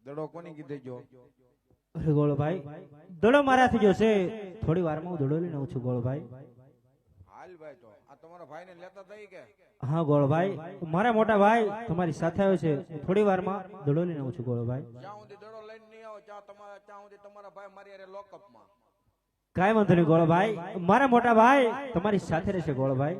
દડો કોની કીધે જો ગોળભાઈ દડો મારાથી જો છે થોડી વારમાં હું દડો લઈને આવું છું ગોળભાઈ. હાલ ભાઈ તો આ તમારા ભાઈને લેતા થઈ કે હા ગોળભાઈ મારા મોટા ભાઈ તમારી સાથે આવ્યો છે થોડી વારમાં દડો લઈને આવું છું ગોળભાઈ. જ્યાં સુધી દડો લઈને નહીં આવો ત્યાં સુધી તમારા ભાઈ મારી હારે લોકઅપમાં. કાંઈ વાંધો નહીં ગોળભાઈ મારા મોટા ભાઈ તમારી સાથે રહેશે ગોળભાઈ.